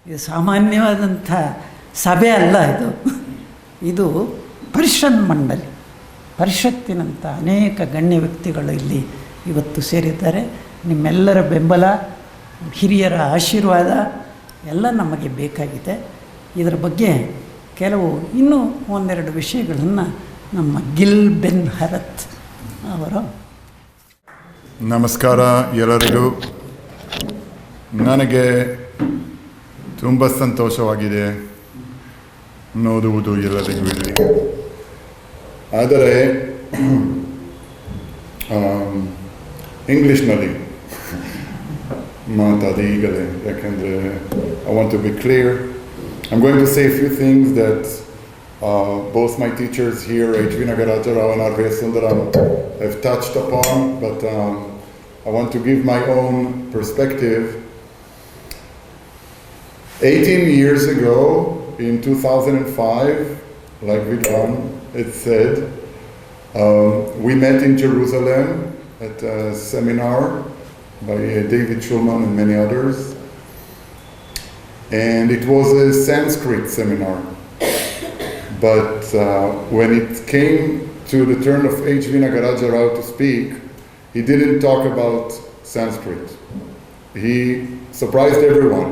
ಇದು ಸಾಮಾನ್ಯವಾದಂಥ ಸಭೆ ಅಲ್ಲ ಇದು ಪರಿಷತ್ ಮಂಡಳಿ. ಪರಿಷತ್ತಿನಂಥ ಅನೇಕ ಗಣ್ಯ ವ್ಯಕ್ತಿಗಳು ಇಲ್ಲಿ ಇವತ್ತು ಸೇರಿದ್ದಾರೆ. ನಿಮ್ಮೆಲ್ಲರ ಬೆಂಬಲ, ಹಿರಿಯರ ಆಶೀರ್ವಾದ ಎಲ್ಲ ನಮಗೆ ಬೇಕಾಗಿದೆ. ಇದರ ಬಗ್ಗೆ ಕೆಲವು ಇನ್ನೂ ಒಂದೆರಡು ವಿಷಯಗಳನ್ನು ನಮ್ಮ ಗಿಲ್ ಬೆನ್ ಹರತ್ ಅವರು. ನಮಸ್ಕಾರ ಎಲ್ಲರಿಗೂ. ನನಗೆ ತುಂಬ ಸಂತೋಷವಾಗಿದೆ ನೋಡುವುದು ಎಲ್ಲರಿಗೂ ಇಲ್ಲಿ. ಆದರೆ ಇಂಗ್ಲೀಷ್ನಲ್ಲಿ ಮಾತಾಡಿ ಈಗಲೇ, ಯಾಕೆಂದರೆ I want to be clear. I'm going to say a few things that both my teachers here, H.V. Nagaraja Rao and R.V. Sundaram, have touched upon, but I want to give my own perspective. 18 years ago, in 2005, like Vidwan had said, we met in Jerusalem at a seminar by David Schulman and many others. And it was a Sanskrit seminar. But when it came to the turn of H.V. Nagaraja Rao to speak, he didn't talk about Sanskrit. He surprised everyone.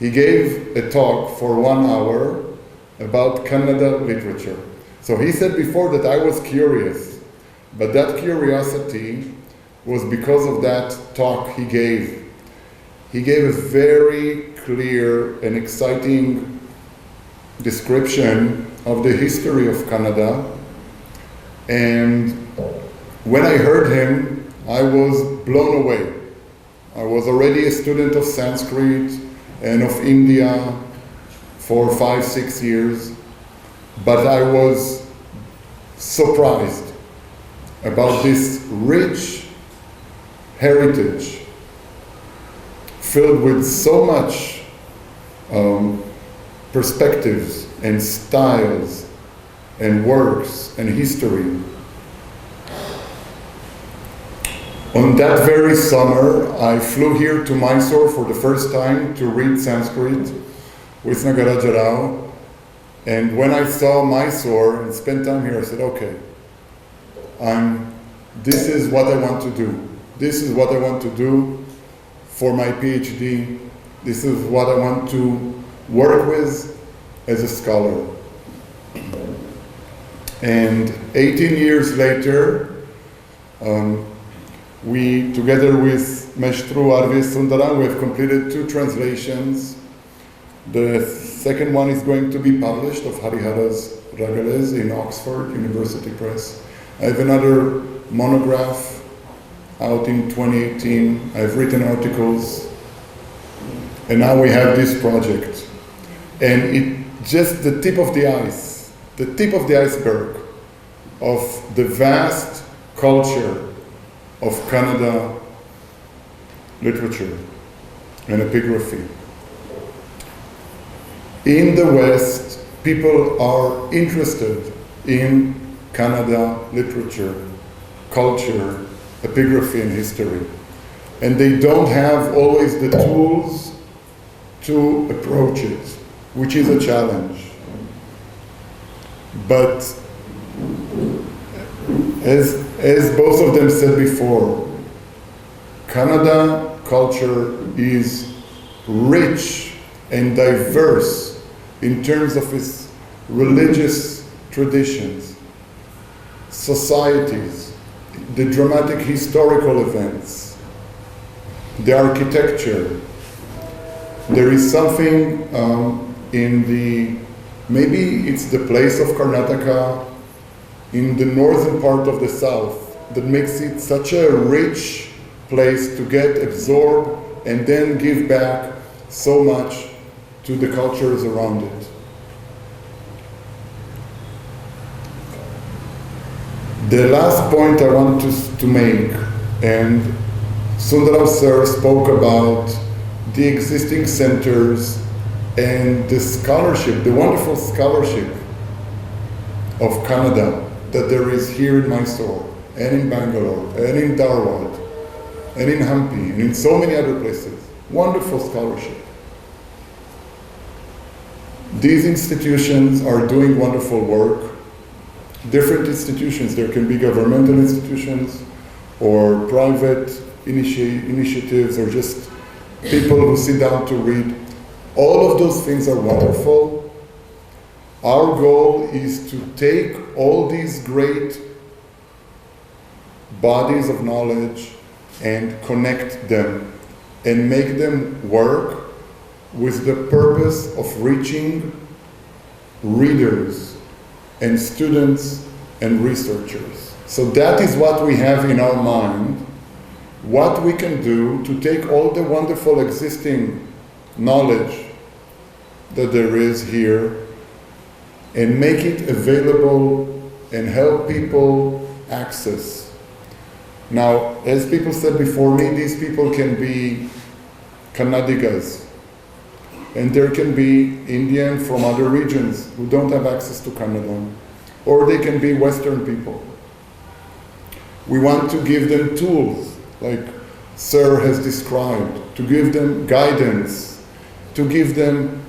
He gave a talk for 1 hour about Kannada literature. So he said before that I was curious, but that curiosity was because of that talk he gave. He gave a very clear and exciting description of the history of Kannada. And when I heard him, I was blown away. I was already a student of Sanskrit and of India for 5-6 years, but I was surprised about this rich heritage filled with so much perspectives and styles and works and history. On that very summer, I flew here to Mysore for the first time to read Sanskrit with Nagaraja Rao. And when I saw Mysore and spent time here, I said, okay, this is what I want to do. This is what I want to do for my PhD. This is what I want to work with as a scholar. And 18 years later, we, together with Meshtru R.V. Sundaram, we have completed 2 translations. The second one is going to be published, of Harihara's Ragales in Oxford University Press. I have another monograph out in 2018. I've written articles. And now we have this project. And it's just the tip of the iceberg of the vast culture of Kannada literature and epigraphy. In the West, people are interested in Kannada literature, culture, epigraphy and history. And they don't have always the tools to approach it, which is a challenge. But as both of them said before, Kannada culture is rich and diverse in terms of its religious traditions, societies, the dramatic historical events, the architecture. There is something in maybe it's the place of Karnataka in the northern part of the south that makes it such a rich place to get absorbed and then give back so much to the cultures around it. The last point I want to make, and Sundaram sir spoke about the existing centers and the scholarship, the wonderful scholarship of Kannada that there is here in Mysore and in Bangalore and in Dharwad and in Hampi and in so many other places. Wonderful scholarship. These institutions are doing wonderful work. Different institutions, there can be governmental institutions or private initiatives or just people who sit down to read. All of those things are wonderful. Our goal is to take all these great bodies of knowledge and connect them and make them work with the purpose of reaching readers and students and researchers. So that is what we have in our mind, what we can do to take all the wonderful existing knowledge that there is here and make it available and help people access. Now, as people said before me, these people can be Kannadigas, and there can be Indian from other regions who don't have access to Kannada, or they can be Western people. We want to give them tools, like Sir has described, to give them guidance, to give them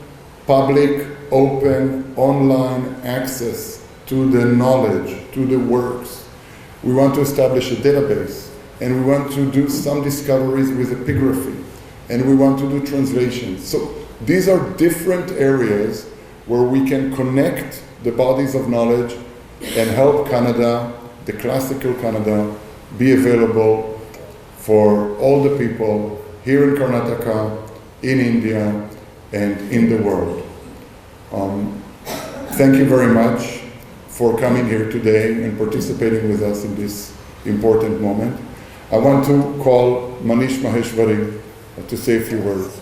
public, open, online access to the knowledge, to the works. We want to establish a database, and we want to do some discoveries with epigraphy, and we want to do translations. So these are different areas where we can connect the bodies of knowledge and help Kannada, the classical Kannada, be available for all the people here in Karnataka, in India, and in the world. Thank you very much for coming here today and participating with us in this important moment. I want to call Manish Maheshwari to say a few words.